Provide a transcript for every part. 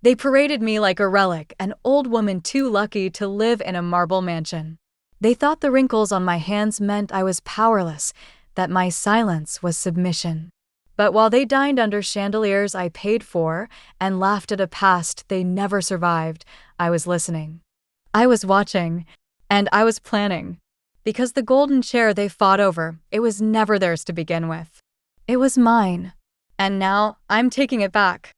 They paraded me like a relic, an old woman too lucky to live in a marble mansion. They thought the wrinkles on my hands meant I was powerless, that my silence was submission. But while they dined under chandeliers I paid for and laughed at a past they never survived, I was listening. I was watching, and I was planning. Because the golden chair they fought over, it was never theirs to begin with. It was mine. And now, I'm taking it back.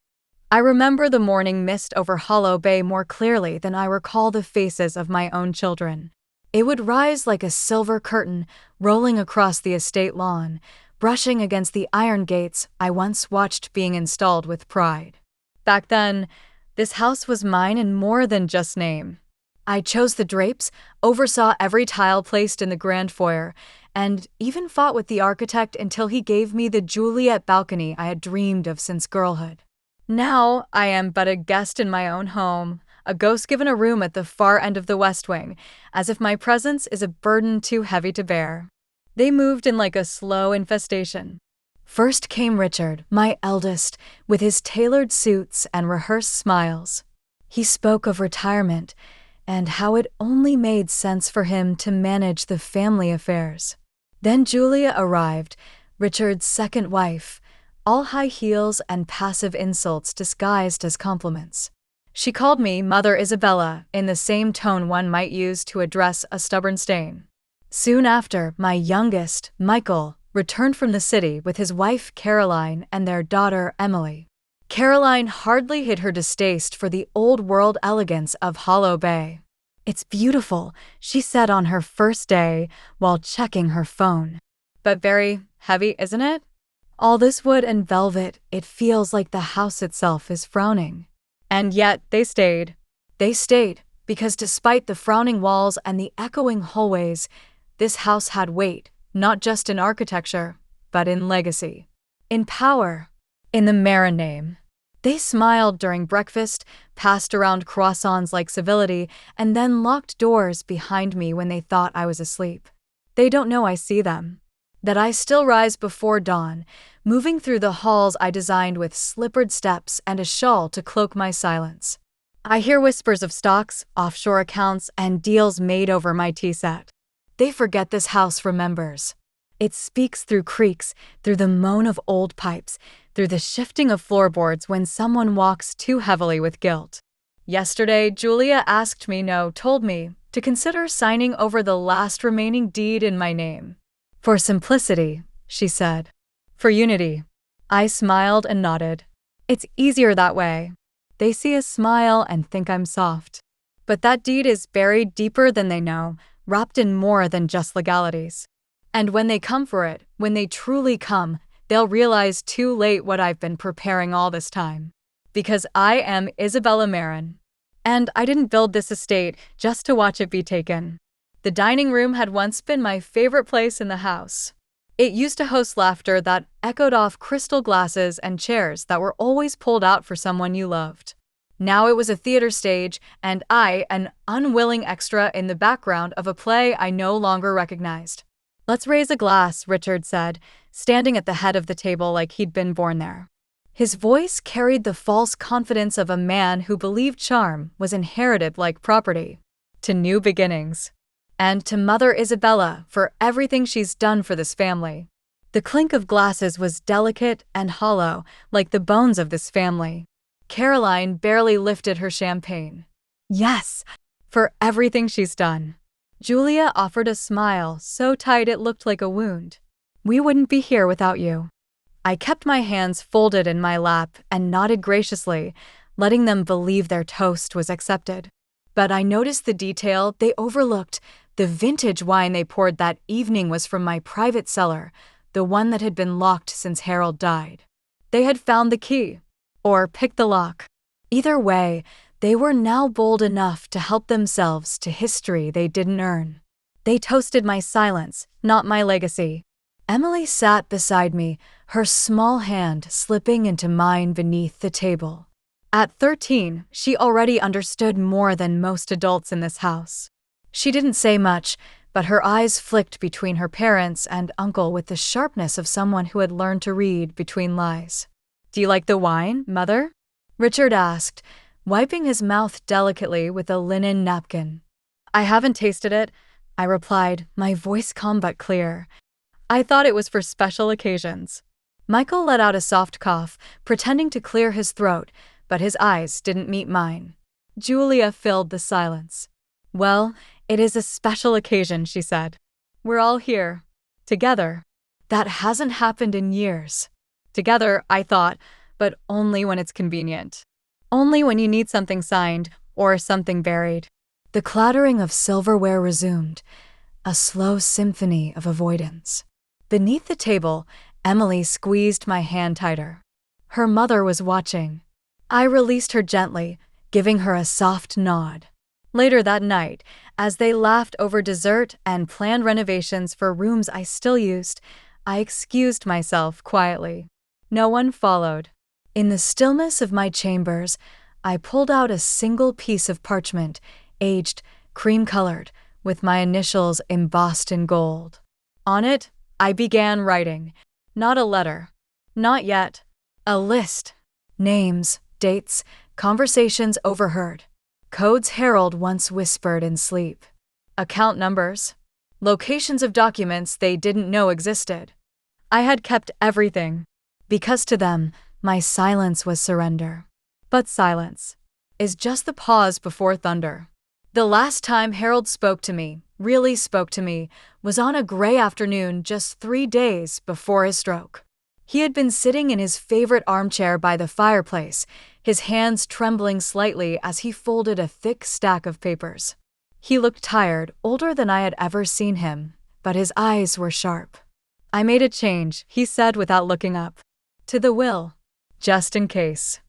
I remember the morning mist over Hollow Bay more clearly than I recall the faces of my own children. It would rise like a silver curtain, rolling across the estate lawn, brushing against the iron gates I once watched being installed with pride. Back then, this house was mine in more than just name. I chose the drapes, oversaw every tile placed in the grand foyer, and even fought with the architect until he gave me the Juliet balcony I had dreamed of since girlhood. Now, I am but a guest in my own home, a ghost given a room at the far end of the West Wing, as if my presence is a burden too heavy to bear. They moved in like a slow infestation. First came Richard, my eldest, with his tailored suits and rehearsed smiles. He spoke of retirement, and how it only made sense for him to manage the family affairs. Then Julia arrived, Richard's second wife, all high heels and passive insults disguised as compliments. She called me Mother Isabella in the same tone one might use to address a stubborn stain. Soon after, my youngest, Michael, returned from the city with his wife Caroline and their daughter Emily. Caroline hardly hid her distaste for the old-world elegance of Hollow Bay. "It's beautiful," she said on her first day while checking her phone. "But very heavy, isn't it? All this wood and velvet, it feels like the house itself is frowning." And yet they stayed. They stayed because despite the frowning walls and the echoing hallways, this house had weight, not just in architecture, but in legacy, in power, in the Marin name. They smiled during breakfast, passed around croissants like civility, and then locked doors behind me when they thought I was asleep. They don't know I see them. That I still rise before dawn, moving through the halls I designed with slippered steps and a shawl to cloak my silence. I hear whispers of stocks, offshore accounts, and deals made over my tea set. They forget this house remembers. It speaks through creaks, through the moan of old pipes, through the shifting of floorboards when someone walks too heavily with guilt. Yesterday, Julia told me, to consider signing over the last remaining deed in my name. "For simplicity," she said. "For unity." I smiled and nodded. It's easier that way. They see a smile and think I'm soft. But that deed is buried deeper than they know, wrapped in more than just legalities. And when they come for it, when they truly come, they'll realize too late what I've been preparing all this time. Because I am Isabella Marin. And I didn't build this estate just to watch it be taken. The dining room had once been my favorite place in the house. It used to host laughter that echoed off crystal glasses and chairs that were always pulled out for someone you loved. Now it was a theater stage, and I, an unwilling extra in the background of a play I no longer recognized. "Let's raise a glass," Richard said, standing at the head of the table like he'd been born there. His voice carried the false confidence of a man who believed charm was inherited like property. "To new beginnings. And to Mother Isabella for everything she's done for this family." The clink of glasses was delicate and hollow, like the bones of this family. Caroline barely lifted her champagne. "Yes, for everything she's done." Julia offered a smile so tight it looked like a wound. "We wouldn't be here without you." I kept my hands folded in my lap and nodded graciously, letting them believe their toast was accepted. But I noticed the detail they overlooked. The vintage wine they poured that evening was from my private cellar, the one that had been locked since Harold died. They had found the key, or picked the lock. Either way, they were now bold enough to help themselves to history they didn't earn. They toasted my silence, not my legacy. Emily sat beside me, her small hand slipping into mine beneath the table. At 13, she already understood more than most adults in this house. She didn't say much, but her eyes flicked between her parents and uncle with the sharpness of someone who had learned to read between lies. "Do you like the wine, Mother?" Richard asked, wiping his mouth delicately with a linen napkin. "I haven't tasted it," I replied, my voice calm but clear. "I thought it was for special occasions." Michael let out a soft cough, pretending to clear his throat, but his eyes didn't meet mine. Julia filled the silence. "Well, it is a special occasion," she said. "We're all here. Together. That hasn't happened in years." Together, I thought, but only when it's convenient. Only when you need something signed, or something buried. The clattering of silverware resumed, a slow symphony of avoidance. Beneath the table, Emily squeezed my hand tighter. Her mother was watching. I released her gently, giving her a soft nod. Later that night, as they laughed over dessert and planned renovations for rooms I still used, I excused myself quietly. No one followed. In the stillness of my chambers, I pulled out a single piece of parchment, aged, cream-colored, with my initials embossed in gold. On it, I began writing. Not a letter. Not yet. A list. Names, dates, conversations overheard. Codes Harold once whispered in sleep. Account numbers. Locations of documents they didn't know existed. I had kept everything, because to them, my silence was surrender. But silence is just the pause before thunder. The last time Harold spoke to me, really spoke to me, was on a gray afternoon just 3 days before his stroke. He had been sitting in his favorite armchair by the fireplace, his hands trembling slightly as he folded a thick stack of papers. He looked tired, older than I had ever seen him, but his eyes were sharp. "I made a change," he said without looking up. "To the will. Just in case."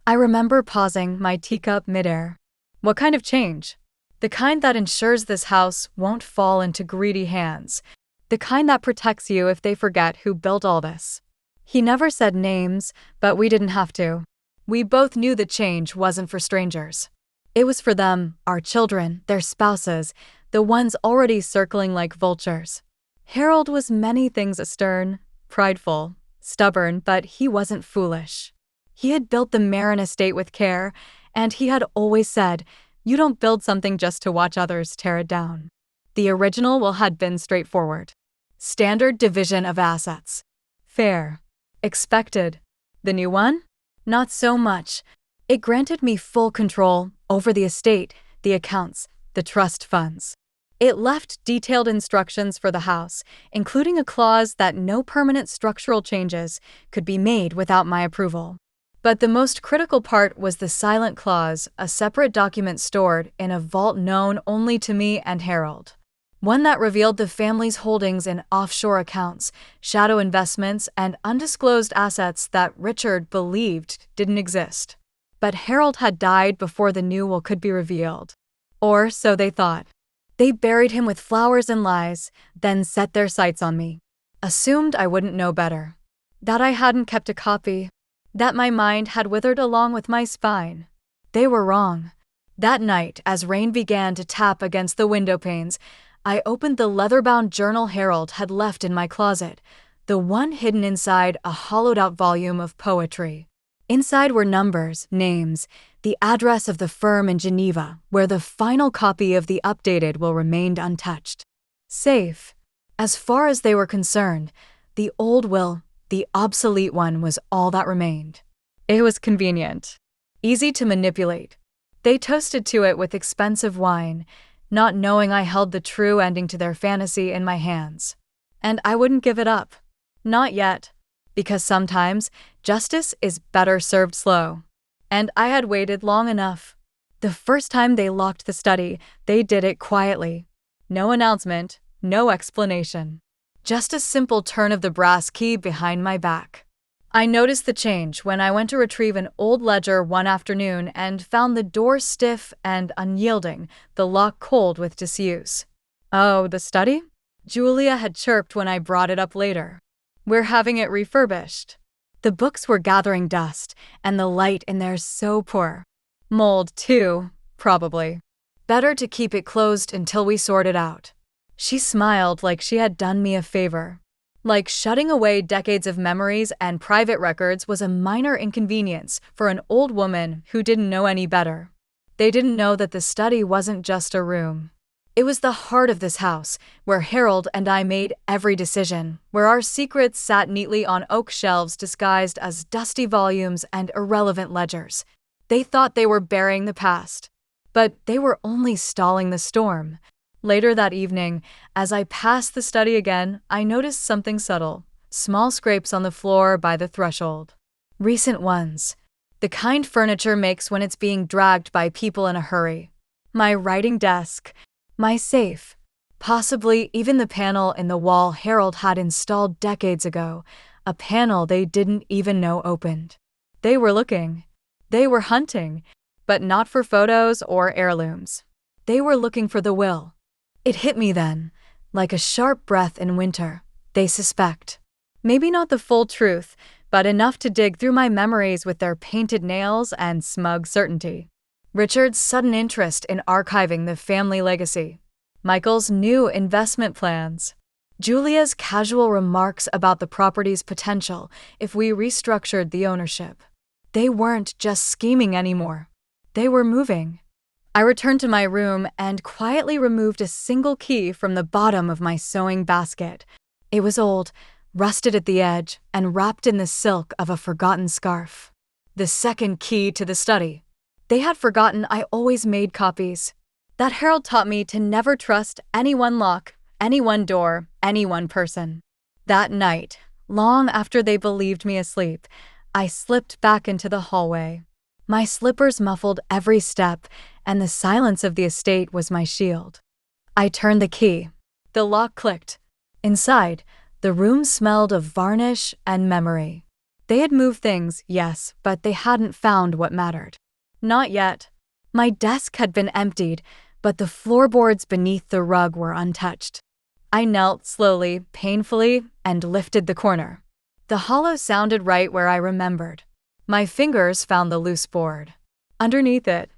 I remember pausing, my teacup midair. "What kind of change?" "The kind that ensures this house won't fall into greedy hands. The kind that protects you if they forget who built all this." He never said names, but we didn't have to. We both knew the change wasn't for strangers. It was for them, our children, their spouses, the ones already circling like vultures. Harold was many things stern, prideful, stubborn, but he wasn't foolish. He had built the Marin estate with care, and he had always said, "You don't build something just to watch others tear it down." The original will had been straightforward. Standard division of assets. Fair. Expected. The new one? Not so much. It granted me full control over the estate, the accounts, the trust funds. It left detailed instructions for the house, including a clause that no permanent structural changes could be made without my approval. But the most critical part was the silent clause, a separate document stored in a vault known only to me and Harold. One that revealed the family's holdings in offshore accounts, shadow investments, and undisclosed assets that Richard believed didn't exist. But Harold had died before the new will could be revealed. Or so they thought. They buried him with flowers and lies, then set their sights on me. Assumed I wouldn't know better. That I hadn't kept a copy. That my mind had withered along with my spine. They were wrong. That night, as rain began to tap against the window panes, I opened the leather-bound journal Harold had left in my closet, the one hidden inside a hollowed-out volume of poetry. Inside were numbers, names, the address of the firm in Geneva, where the final copy of the updated will remained untouched. Safe. As far as they were concerned, the old will, the obsolete one, was all that remained. It was convenient. Easy to manipulate. They toasted to it with expensive wine, not knowing I held the true ending to their fantasy in my hands. And I wouldn't give it up. Not yet. Because sometimes justice is better served slow. And I had waited long enough. The first time they locked the study, they did it quietly. No announcement, no explanation. Just a simple turn of the brass key behind my back. I noticed the change when I went to retrieve an old ledger one afternoon and found the door stiff and unyielding, the lock cold with disuse. "Oh, the study?" Julia had chirped when I brought it up later. "We're having it refurbished." The books were gathering dust, and the light in there so poor. Mold, too, probably. Better to keep it closed until we sort it out. She smiled like she had done me a favor. Like shutting away decades of memories and private records was a minor inconvenience for an old woman who didn't know any better. They didn't know that the study wasn't just a room. It was the heart of this house, where Harold and I made every decision, where our secrets sat neatly on oak shelves disguised as dusty volumes and irrelevant ledgers. They thought they were burying the past, but they were only stalling the storm. Later that evening, as I passed the study again, I noticed something subtle, small scrapes on the floor by the threshold. Recent ones. The kind furniture makes when it's being dragged by people in a hurry. My writing desk. My safe. Possibly even the panel in the wall Harold had installed decades ago, a panel they didn't even know opened. They were looking. They were hunting, but not for photos or heirlooms. They were looking for the will. It hit me then, like a sharp breath in winter. They suspect. Maybe not the full truth, but enough to dig through my memories with their painted nails and smug certainty. Richard's sudden interest in archiving the family legacy. Michael's new investment plans. Julia's casual remarks about the property's potential if we restructured the ownership. They weren't just scheming anymore. They were moving. I returned to my room and quietly removed a single key from the bottom of my sewing basket. It was old, rusted at the edge, and wrapped in the silk of a forgotten scarf. The second key to the study. They had forgotten I always made copies. That Harold taught me to never trust any one lock, any one door, any one person. That night, long after they believed me asleep, I slipped back into the hallway. My slippers muffled every step, and the silence of the estate was my shield. I turned the key. The lock clicked. Inside, the room smelled of varnish and memory. They had moved things, yes, but they hadn't found what mattered. Not yet. My desk had been emptied, but the floorboards beneath the rug were untouched. I knelt slowly, painfully, and lifted the corner. The hollow sounded right where I remembered. My fingers found the loose board. Underneath it,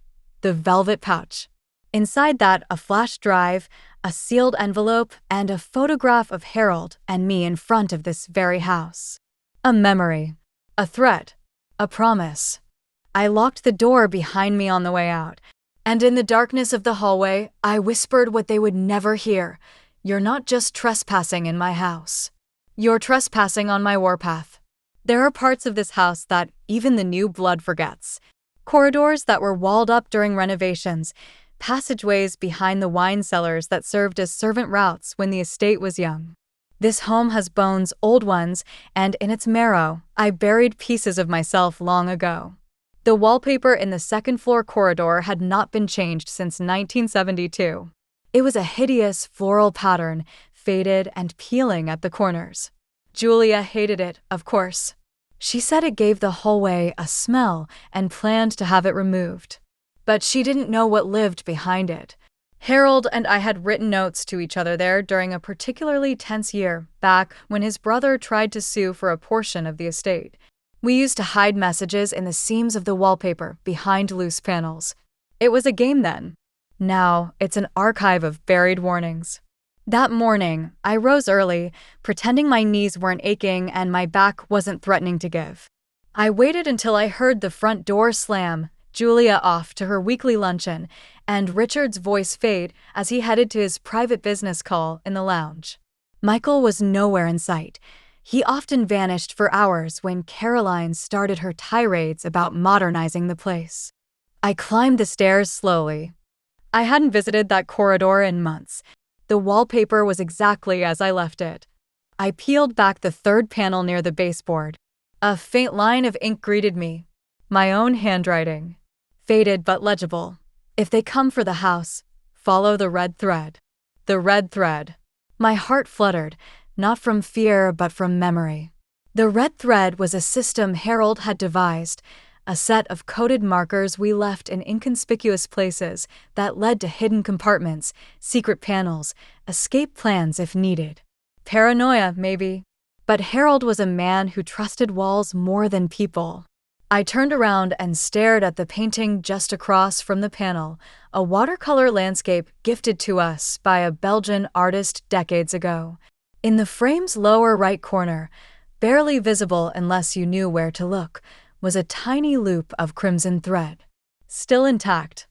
the velvet pouch. Inside that, a flash drive, a sealed envelope, and a photograph of Harold and me in front of this very house. A memory. A threat. A promise. I locked the door behind me on the way out, and in the darkness of the hallway, I whispered what they would never hear. You're not just trespassing in my house. You're trespassing on my warpath. There are parts of this house that even the new blood forgets. Corridors that were walled up during renovations, passageways behind the wine cellars that served as servant routes when the estate was young. This home has bones, old ones, and in its marrow, I buried pieces of myself long ago. The wallpaper in the second-floor corridor had not been changed since 1972. It was a hideous floral pattern, faded and peeling at the corners. Julia hated it, of course. She said it gave the hallway a smell and planned to have it removed. But she didn't know what lived behind it. Harold and I had written notes to each other there during a particularly tense year, back when his brother tried to sue for a portion of the estate. We used to hide messages in the seams of the wallpaper behind loose panels. It was a game then. Now, it's an archive of buried warnings. That morning, I rose early, pretending my knees weren't aching and my back wasn't threatening to give. I waited until I heard the front door slam, Julia off to her weekly luncheon, and Richard's voice fade as he headed to his private business call in the lounge. Michael was nowhere in sight. He often vanished for hours when Caroline started her tirades about modernizing the place. I climbed the stairs slowly. I hadn't visited that corridor in months. The wallpaper was exactly as I left it. I peeled back the third panel near the baseboard. A faint line of ink greeted me. My own handwriting. Faded but legible. If they come for the house, follow the red thread. The red thread. My heart fluttered. Not from fear, but from memory. The red thread was a system Harold had devised, a set of coded markers we left in inconspicuous places that led to hidden compartments, secret panels, escape plans if needed. Paranoia, maybe. But Harold was a man who trusted walls more than people. I turned around and stared at the painting just across from the panel, a watercolor landscape gifted to us by a Belgian artist decades ago. In the frame's lower right corner, barely visible unless you knew where to look, was a tiny loop of crimson thread. Still intact.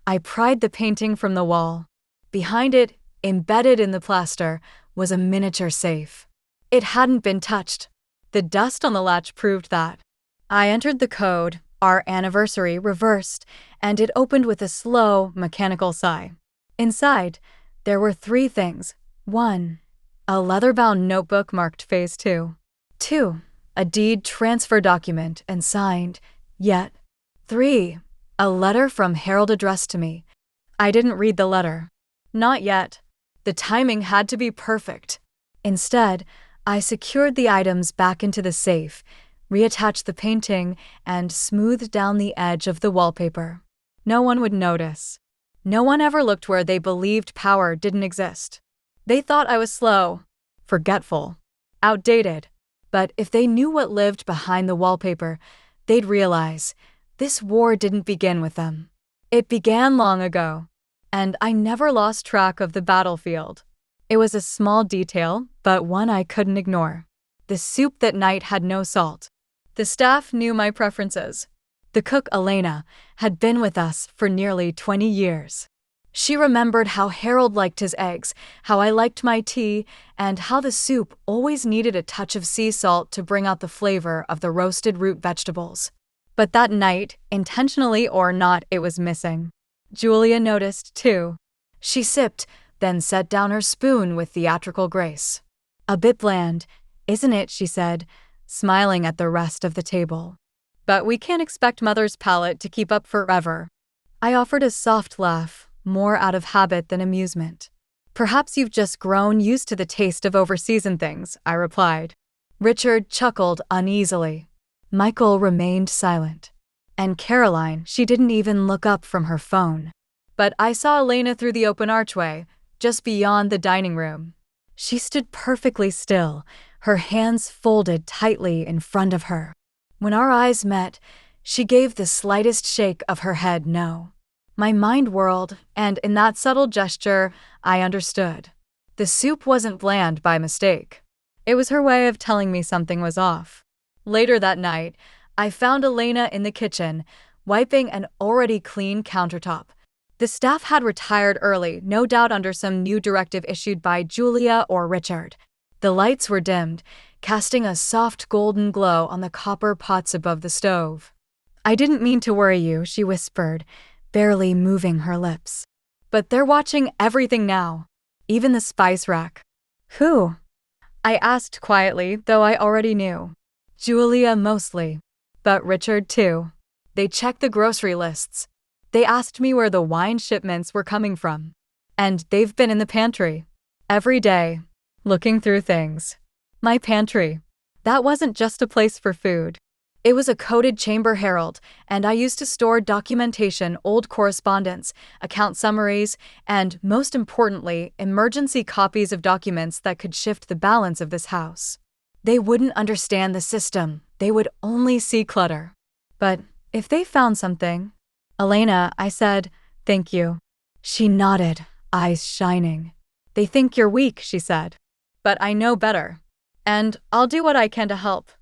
I pried the painting from the wall. Behind it, embedded in the plaster, was a miniature safe. It hadn't been touched. The dust on the latch proved that. I entered the code, our anniversary reversed, and it opened with a slow, mechanical sigh. Inside, there were 3 things. 1. A leather-bound notebook marked Phase 2. 2. A deed transfer document and signed, yet. 3. A letter from Harold addressed to me. I didn't read the letter. Not yet. The timing had to be perfect. Instead, I secured the items back into the safe, reattached the painting, and smoothed down the edge of the wallpaper. No one would notice. No one ever looked where they believed power didn't exist. They thought I was slow, forgetful, outdated. But if they knew what lived behind the wallpaper, they'd realize this war didn't begin with them. It began long ago, and I never lost track of the battlefield. It was a small detail, but one I couldn't ignore. The soup that night had no salt. The staff knew my preferences. The cook, Elena, had been with us for nearly 20 years. She remembered how Harold liked his eggs, how I liked my tea, and how the soup always needed a touch of sea salt to bring out the flavor of the roasted root vegetables. But that night, intentionally or not, it was missing. Julia noticed, too. She sipped, then set down her spoon with theatrical grace. A bit bland, isn't it, she said, smiling at the rest of the table. But we can't expect Mother's palate to keep up forever. I offered a soft laugh, more out of habit than amusement. Perhaps you've just grown used to the taste of overseasoned things, I replied. Richard chuckled uneasily. Michael remained silent. And Caroline, she didn't even look up from her phone. But I saw Elena through the open archway, just beyond the dining room. She stood perfectly still, her hands folded tightly in front of her. When our eyes met, she gave the slightest shake of her head no. My mind whirled, and in that subtle gesture, I understood. The soup wasn't bland by mistake. It was her way of telling me something was off. Later that night, I found Elena in the kitchen, wiping an already clean countertop. The staff had retired early, no doubt under some new directive issued by Julia or Richard. The lights were dimmed, casting a soft golden glow on the copper pots above the stove. I didn't mean to worry you, she whispered, barely moving her lips. But they're watching everything now, even the spice rack. Who? I asked quietly, though I already knew. Julia mostly, but Richard too. They checked the grocery lists. They asked me where the wine shipments were coming from. And they've been in the pantry. Every day, looking through things. My pantry. That wasn't just a place for food. It was a coded chamber herald, and I used to store documentation, old correspondence, account summaries, and, most importantly, emergency copies of documents that could shift the balance of this house. They wouldn't understand the system. They would only see clutter. But if they found something... Elena, I said, thank you. She nodded, eyes shining. They think you're weak, she said. But I know better. And I'll do what I can to help.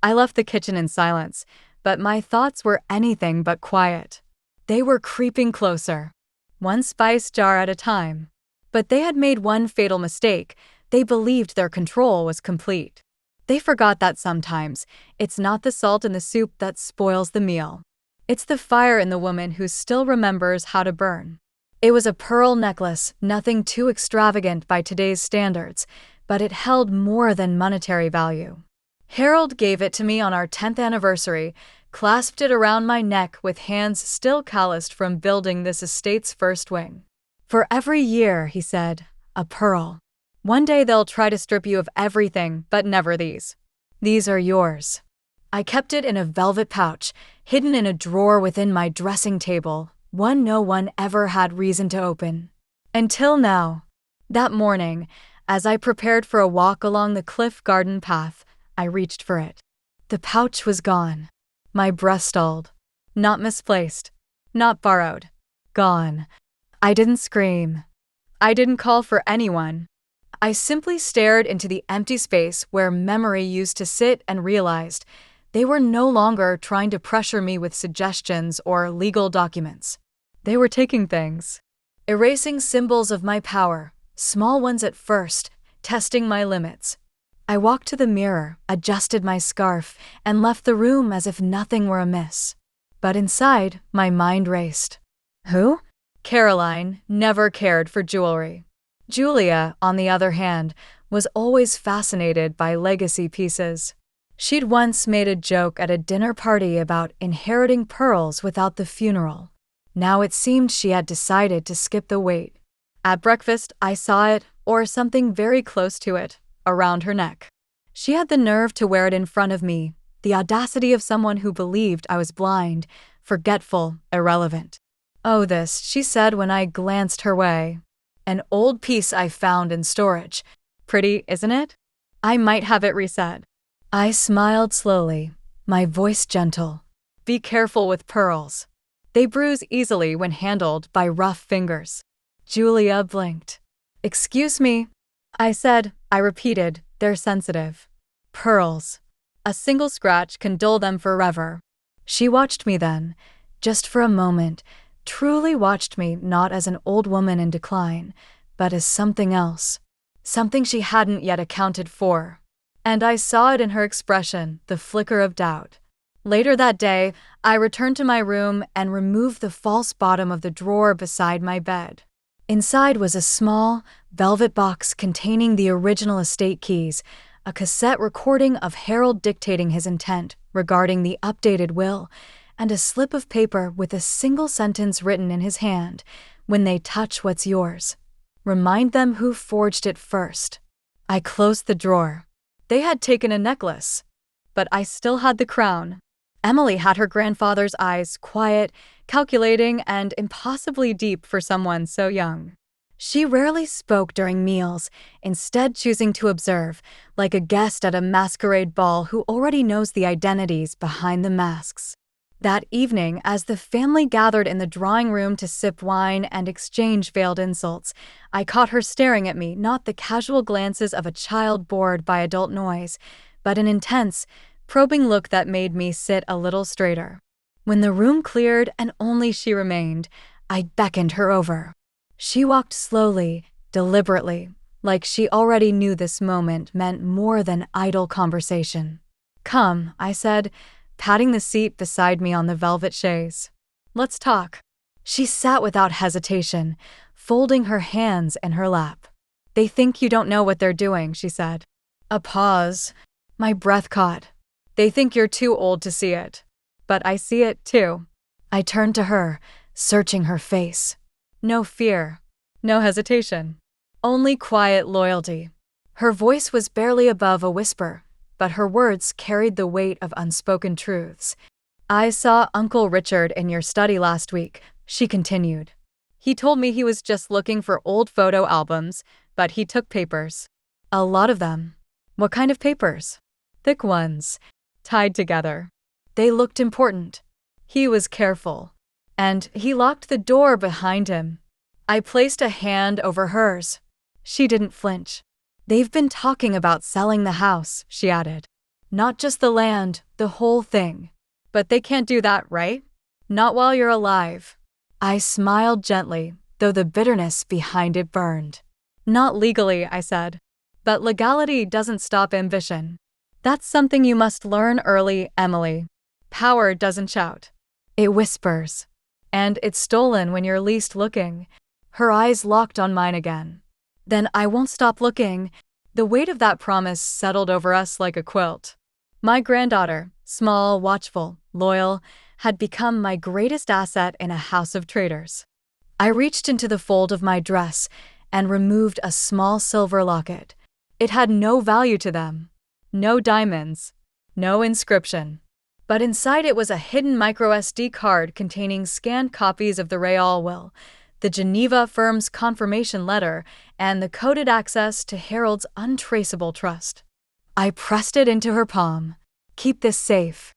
I left the kitchen in silence, but my thoughts were anything but quiet. They were creeping closer, one spice jar at a time. But they had made one fatal mistake. They believed their control was complete. They forgot that sometimes it's not the salt in the soup that spoils the meal. It's the fire in the woman who still remembers how to burn. It was a pearl necklace, nothing too extravagant by today's standards, but it held more than monetary value. Harold gave it to me on our 10th anniversary, clasped it around my neck with hands still calloused from building this estate's first wing. For every year, he said, a pearl. One day they'll try to strip you of everything, but never these. These are yours. I kept it in a velvet pouch, hidden in a drawer within my dressing table, one no one ever had reason to open. Until now. That morning, as I prepared for a walk along the cliff garden path, I reached for it. The pouch was gone. My breath stalled. Not misplaced. Not borrowed. Gone. I didn't scream. I didn't call for anyone. I simply stared into the empty space where memory used to sit and realized they were no longer trying to pressure me with suggestions or legal documents. They were taking things, erasing symbols of my power, small ones at first, testing my limits. I walked to the mirror, adjusted my scarf, and left the room as if nothing were amiss. But inside, my mind raced. Who? Caroline never cared for jewelry. Julia, on the other hand, was always fascinated by legacy pieces. She'd once made a joke at a dinner party about inheriting pearls without the funeral. Now it seemed she had decided to skip the wait. At breakfast, I saw it, or something very close to it, around her neck. She had the nerve to wear it in front of me, the audacity of someone who believed I was blind, forgetful, irrelevant. "Oh, this," she said when I glanced her way. "An old piece I found in storage. Pretty, isn't it? I might have it reset." I smiled slowly, my voice gentle. "Be careful with pearls. They bruise easily when handled by rough fingers." Julia blinked. "Excuse me," I said. I repeated, "They're sensitive. Pearls. A single scratch can dull them forever." She watched me then, just for a moment, truly watched me not as an old woman in decline, but as something else. Something she hadn't yet accounted for. And I saw it in her expression, the flicker of doubt. Later that day, I returned to my room and removed the false bottom of the drawer beside my bed. Inside was a small, velvet box containing the original estate keys, a cassette recording of Harold dictating his intent regarding the updated will, and a slip of paper with a single sentence written in his hand, "When they touch what's yours, remind them who forged it first." I closed the drawer. They had taken a necklace, but I still had the crown. Emily had her grandfather's eyes, quiet, calculating, and impossibly deep for someone so young. She rarely spoke during meals, instead choosing to observe, like a guest at a masquerade ball who already knows the identities behind the masks. That evening, as the family gathered in the drawing room to sip wine and exchange veiled insults, I caught her staring at me, not the casual glances of a child bored by adult noise, but an intense, probing look that made me sit a little straighter. When the room cleared and only she remained, I beckoned her over. She walked slowly, deliberately, like she already knew this moment meant more than idle conversation. "Come," I said, patting the seat beside me on the velvet chaise. "Let's talk." She sat without hesitation, folding her hands in her lap. "They think you don't know what they're doing," she said. A pause. My breath caught. "They think you're too old to see it. But I see it, too." I turned to her, searching her face. No fear, no hesitation, only quiet loyalty. Her voice was barely above a whisper, but her words carried the weight of unspoken truths. "I saw Uncle Richard in your study last week," she continued. "He told me he was just looking for old photo albums, but he took papers. A lot of them." "What kind of papers?" "Thick ones, tied together. They looked important." He was careful. "And he locked the door behind him." I placed a hand over hers. She didn't flinch. "They've been talking about selling the house," she added. "Not just the land, the whole thing." "But they can't do that, right? Not while you're alive." I smiled gently, though the bitterness behind it burned. "Not legally," I said. "But legality doesn't stop ambition. That's something you must learn early, Emily. Power doesn't shout. It whispers. And it's stolen when you're least looking." Her eyes locked on mine again. "Then I won't stop looking." The weight of that promise settled over us like a quilt. My granddaughter, small, watchful, loyal, had become my greatest asset in a house of traitors. I reached into the fold of my dress and removed a small silver locket. It had no value to them. No diamonds. No inscription. But inside it was a hidden micro-SD card containing scanned copies of the Real will, the Geneva firm's confirmation letter, and the coded access to Harold's untraceable trust. I pressed it into her palm. "Keep this safe.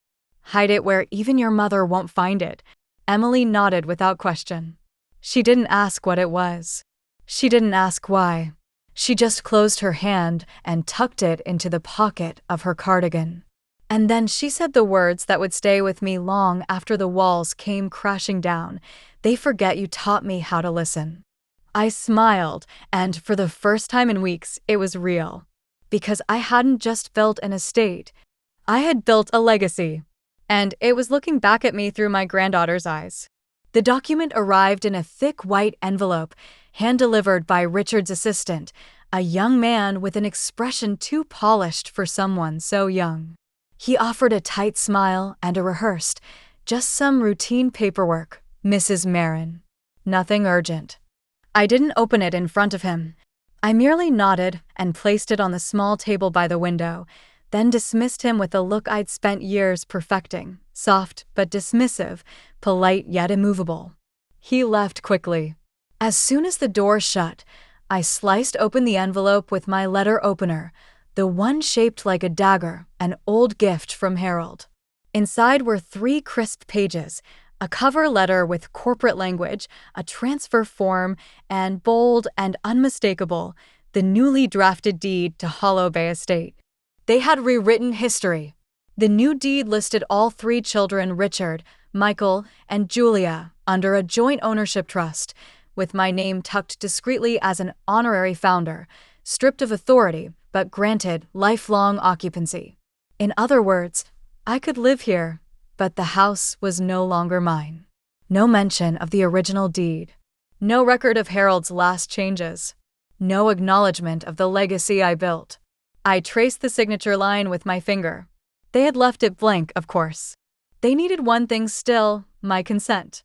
Hide it where even your mother won't find it." Emily nodded without question. She didn't ask what it was. She didn't ask why. She just closed her hand and tucked it into the pocket of her cardigan. And then she said the words that would stay with me long after the walls came crashing down. "They forget you taught me how to listen." I smiled, and for the first time in weeks, it was real. Because I hadn't just built an estate, I had built a legacy. And it was looking back at me through my granddaughter's eyes. The document arrived in a thick white envelope, hand-delivered by Richard's assistant, a young man with an expression too polished for someone so young. He offered a tight smile and a rehearsed, "Just some routine paperwork, Mrs. Marin. Nothing urgent." I didn't open it in front of him. I merely nodded and placed it on the small table by the window, then dismissed him with a look I'd spent years perfecting, soft but dismissive, polite yet immovable. He left quickly. As soon as the door shut, I sliced open the envelope with my letter opener, the one shaped like a dagger, an old gift from Harold. Inside were 3 crisp pages, a cover letter with corporate language, a transfer form, and bold and unmistakable, the newly drafted deed to Hollow Bay Estate. They had rewritten history. The new deed listed all 3 children, Richard, Michael, and Julia, under a joint ownership trust, with my name tucked discreetly as an honorary founder, stripped of authority, but granted lifelong occupancy. In other words, I could live here, but the house was no longer mine. No mention of the original deed. No record of Harold's last changes. No acknowledgement of the legacy I built. I traced the signature line with my finger. They had left it blank, of course. They needed one thing still, my consent.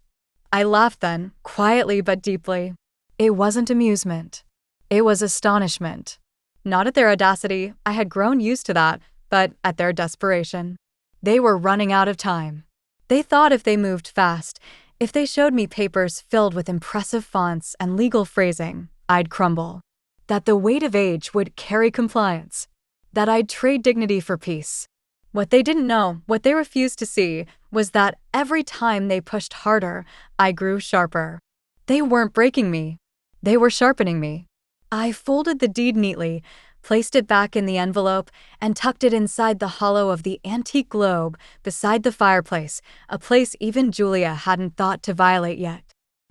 I laughed then, quietly but deeply. It wasn't amusement. It was astonishment. Not at their audacity, I had grown used to that, but at their desperation. They were running out of time. They thought if they moved fast, if they showed me papers filled with impressive fonts and legal phrasing, I'd crumble. That the weight of age would carry compliance. That I'd trade dignity for peace. What they didn't know, what they refused to see, was that every time they pushed harder, I grew sharper. They weren't breaking me. They were sharpening me. I folded the deed neatly, placed it back in the envelope, and tucked it inside the hollow of the antique globe beside the fireplace, a place even Julia hadn't thought to violate yet.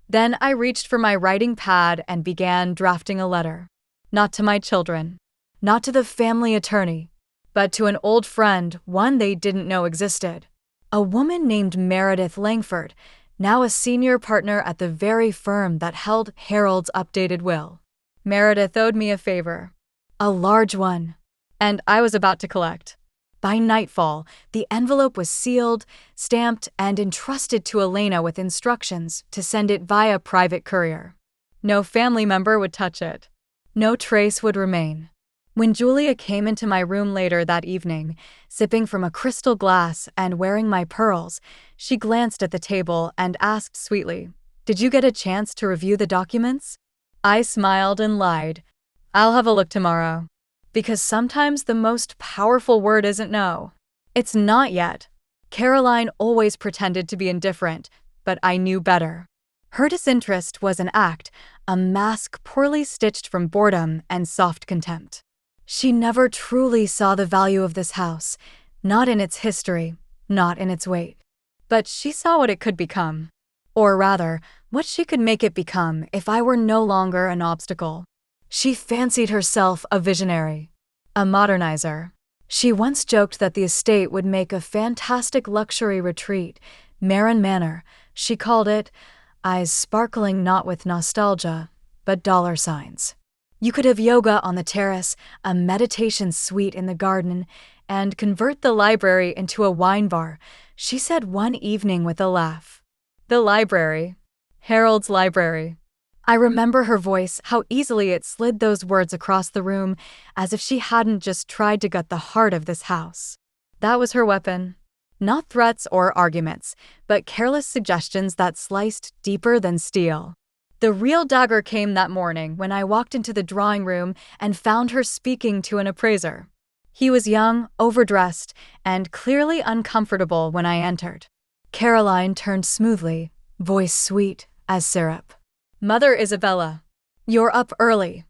Then I reached for my writing pad and began drafting a letter. Not to my children. Not to the family attorney. But to an old friend, one they didn't know existed. A woman named Meredith Langford, now a senior partner at the very firm that held Harold's updated will. Meredith owed me a favor. A large one. And I was about to collect. By nightfall, the envelope was sealed, stamped, and entrusted to Elena with instructions to send it via private courier. No family member would touch it. No trace would remain. When Julia came into my room later that evening, sipping from a crystal glass and wearing my pearls, she glanced at the table and asked sweetly, "Did you get a chance to review the documents?" I smiled and lied. "I'll have a look tomorrow." Because sometimes the most powerful word isn't no. It's not yet. Caroline always pretended to be indifferent, but I knew better. Her disinterest was an act, a mask poorly stitched from boredom and soft contempt. She never truly saw the value of this house, not in its history, not in its weight. But she saw what it could become. Or rather, what she could make it become if I were no longer an obstacle. She fancied herself a visionary, a modernizer. She once joked that the estate would make a fantastic luxury retreat, Marin Manor. She called it, eyes sparkling not with nostalgia, but dollar signs. You could have yoga on the terrace, a meditation suite in the garden, and convert the library into a wine bar, she said one evening with a laugh. The library. Harold's library. I remember her voice, how easily it slid those words across the room, as if she hadn't just tried to gut the heart of this house. That was her weapon. Not threats or arguments, but careless suggestions that sliced deeper than steel. The real dagger came that morning when I walked into the drawing room and found her speaking to an appraiser. He was young, overdressed, and clearly uncomfortable when I entered. Caroline turned smoothly, voice sweet as syrup. "Mother Isabella, you're up early."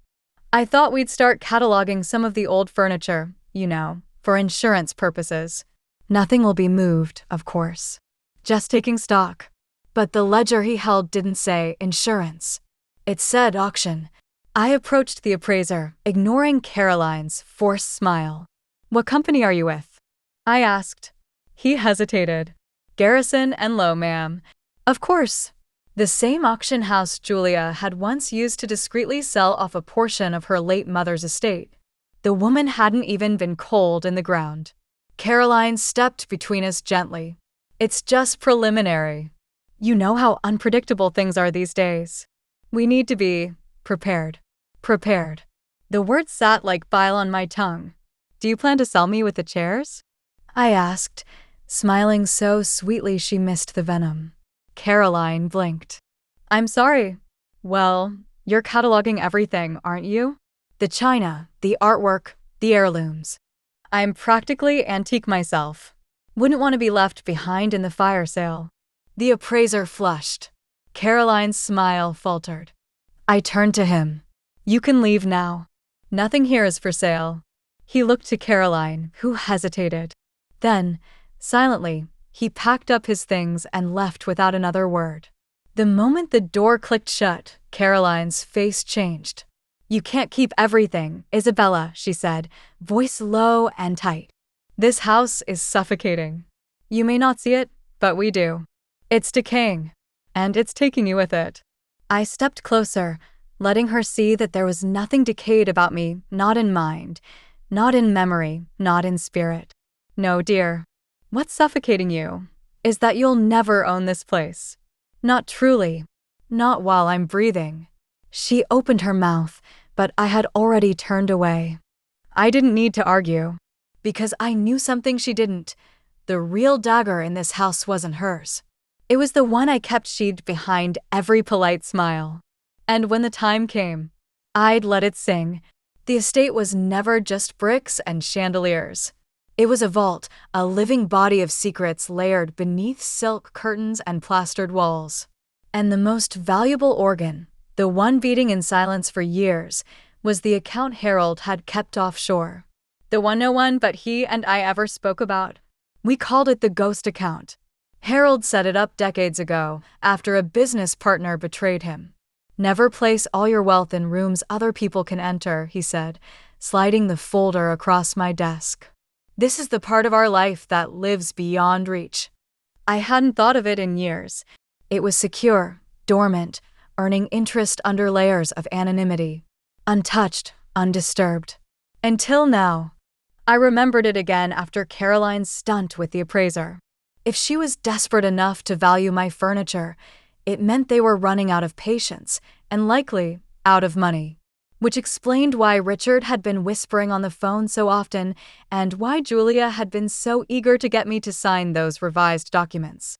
I thought we'd start cataloging some of the old furniture, for insurance purposes. Nothing will be moved, of course. Just taking stock. But the ledger he held didn't say insurance. It said auction. I approached the appraiser, ignoring Caroline's forced smile. "What company are you with?" I asked. He hesitated. "Garrison and Low, ma'am." Of course. The same auction house Julia had once used to discreetly sell off a portion of her late mother's estate. The woman hadn't even been coaled in the ground. Caroline stepped between us gently. "It's just preliminary. You know how unpredictable things are these days. We need to be prepared." Prepared. The word sat like bile on my tongue. "Do you plan to sell me with the chairs?" I asked, smiling so sweetly she missed the venom. Caroline blinked. "I'm sorry." "Well, you're cataloging everything, aren't you? The china, the artwork, the heirlooms." "I'm practically antique myself. Wouldn't want to be left behind in the fire sale." The appraiser flushed. Caroline's smile faltered. I turned to him. "You can leave now. Nothing here is for sale." He looked to Caroline, who hesitated. Then, silently, he packed up his things and left without another word. The moment the door clicked shut, Caroline's face changed. "You can't keep everything, Isabella," she said, voice low and tight. "This house is suffocating. You may not see it, but we do. It's decaying, and it's taking you with it." I stepped closer, letting her see that there was nothing decayed about me, not in mind, not in memory, not in spirit. "No, dear. What's suffocating you is that you'll never own this place. Not truly. Not while I'm breathing." She opened her mouth, but I had already turned away. I didn't need to argue, because I knew something she didn't. The real dagger in this house wasn't hers. It was the one I kept sheathed behind every polite smile. And when the time came, I'd let it sing. The estate was never just bricks and chandeliers. It was a vault, a living body of secrets layered beneath silk curtains and plastered walls. And the most valuable organ, the one beating in silence for years, was the account Harold had kept offshore. The one no one but he and I ever spoke about. We called it the ghost account. Harold set it up decades ago, after a business partner betrayed him. "Never place all your wealth in rooms other people can enter," he said, sliding the folder across my desk. "This is the part of our life that lives beyond reach." I hadn't thought of it in years. It was secure, dormant, earning interest under layers of anonymity. Untouched, undisturbed. Until now. I remembered it again after Caroline's stunt with the appraiser. If she was desperate enough to value my furniture, it meant they were running out of patience, and likely out of money. Which explained why Richard had been whispering on the phone so often, and why Julia had been so eager to get me to sign those revised documents.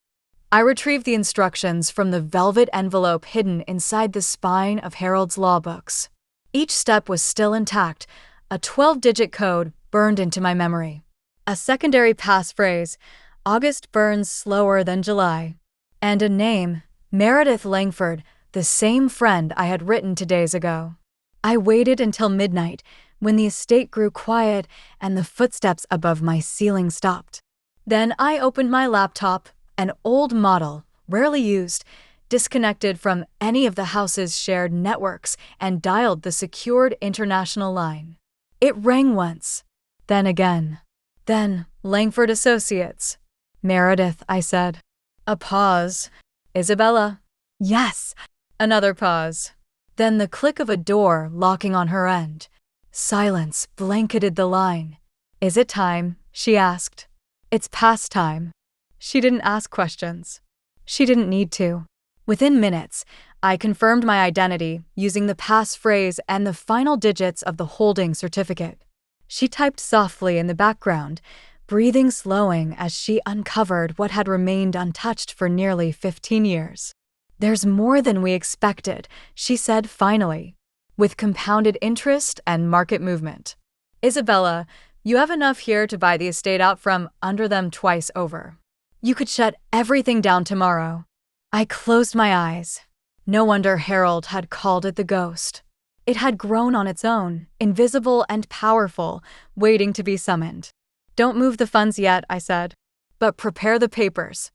I retrieved the instructions from the velvet envelope hidden inside the spine of Harold's law books. Each step was still intact, a 12-digit code burned into my memory. A secondary passphrase, "August burns slower than July," and a name, Meredith Langford, the same friend I had written 2 days ago. I waited until midnight, when the estate grew quiet and the footsteps above my ceiling stopped. Then I opened my laptop, an old model, rarely used, disconnected from any of the house's shared networks, and dialed the secured international line. It rang once, then again. Then, "Langford Associates." "Meredith," I said. A pause. "Isabella." "Yes." Another pause. Then the click of a door locking on her end. Silence blanketed the line. "Is it time?" she asked. "It's past time." She didn't ask questions. She didn't need to. Within minutes, I confirmed my identity using the passphrase and the final digits of the holding certificate. She typed softly in the background, breathing slowing as she uncovered what had remained untouched for nearly 15 years. "There's more than we expected," she said finally, with compounded interest and market movement. "Isabella, you have enough here to buy the estate out from under them twice over. You could shut everything down tomorrow." I closed my eyes. No wonder Harold had called it the ghost. It had grown on its own, invisible and powerful, waiting to be summoned. "Don't move the funds yet," I said. "But prepare the papers.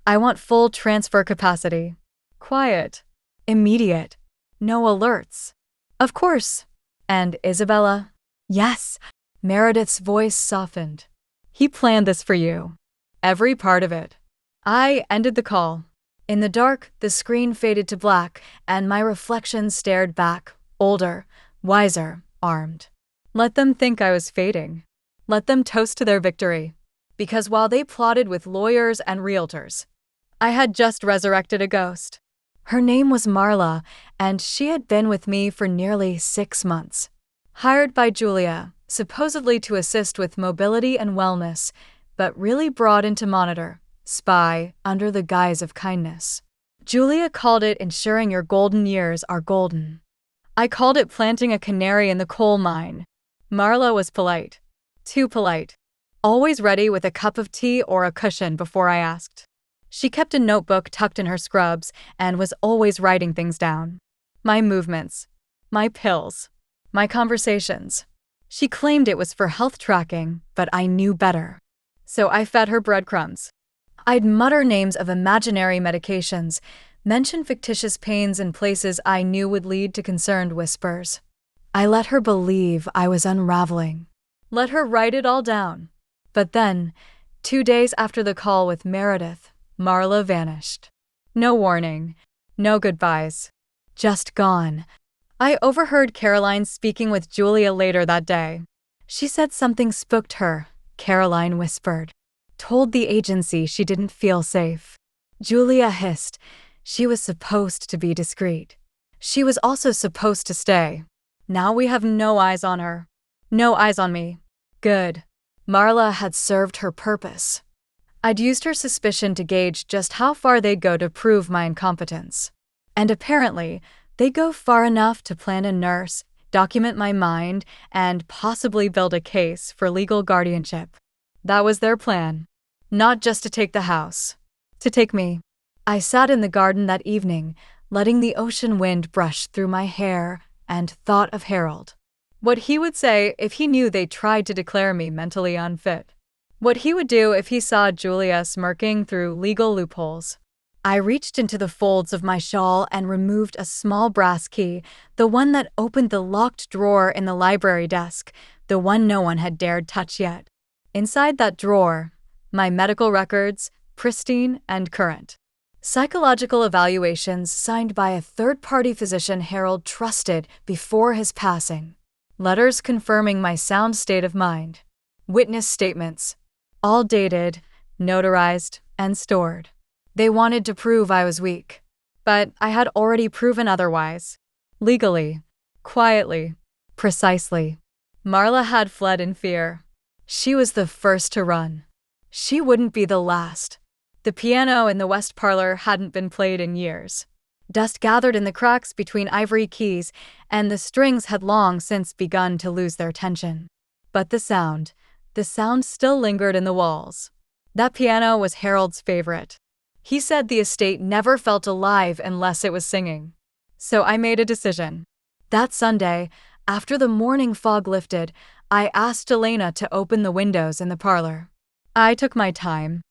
I want full transfer capacity. Quiet. Immediate. No alerts." "Of course." "And Isabella?" "Yes." Meredith's voice softened. "He planned this for you. Every part of it." I ended the call. In the dark, the screen faded to black, and my reflection stared back, older, wiser, armed. Let them think I was fading. Let them toast to their victory. Because while they plotted with lawyers and realtors, I had just resurrected a ghost. Her name was Marla, and she had been with me for nearly 6 months. Hired by Julia, supposedly to assist with mobility and wellness, but really brought in to monitor, spy, under the guise of kindness. Julia called it ensuring your golden years are golden. I called it planting a canary in the coal mine. Marla was polite. Too polite. Always ready with a cup of tea or a cushion before I asked. She kept a notebook tucked in her scrubs and was always writing things down. My movements. My pills. My conversations. She claimed it was for health tracking, but I knew better. So I fed her breadcrumbs. I'd mutter names of imaginary medications, mention fictitious pains in places I knew would lead to concerned whispers. I let her believe I was unraveling. Let her write it all down. But then, 2 days after the call with Meredith, Marla vanished. No warning, no goodbyes. Just gone. I overheard Caroline speaking with Julia later that day. She said something spooked her, Caroline whispered. Told the agency she didn't feel safe. Julia hissed. She was supposed to be discreet. She was also supposed to stay. Now we have no eyes on her. No eyes on me. Good. Marla had served her purpose. I'd used her suspicion to gauge just how far they'd go to prove my incompetence. And apparently, they'd go far enough to plan a nurse, document my mind, and possibly build a case for legal guardianship. That was their plan. Not just to take the house. To take me. I sat in the garden that evening, letting the ocean wind brush through my hair, and thought of Harold. What he would say if he knew they tried to declare me mentally unfit. What he would do if he saw Julia smirking through legal loopholes. I reached into the folds of my shawl and removed a small brass key, the one that opened the locked drawer in the library desk, the one no one had dared touch yet. Inside that drawer, my medical records, pristine and current. Psychological evaluations signed by a third-party physician Harold trusted before his passing. Letters confirming my sound state of mind. Witness statements. All dated, notarized, and stored. They wanted to prove I was weak. But I had already proven otherwise. Legally. Quietly. Precisely. Marla had fled in fear. She was the first to run. She wouldn't be the last. The piano in the West Parlor hadn't been played in years. Dust gathered in the cracks between ivory keys, and the strings had long since begun to lose their tension. But the sound still lingered in the walls. That piano was Harold's favorite. He said the estate never felt alive unless it was singing. So I made a decision. That Sunday, after the morning fog lifted, I asked Elena to open the windows in the parlor. I took my time.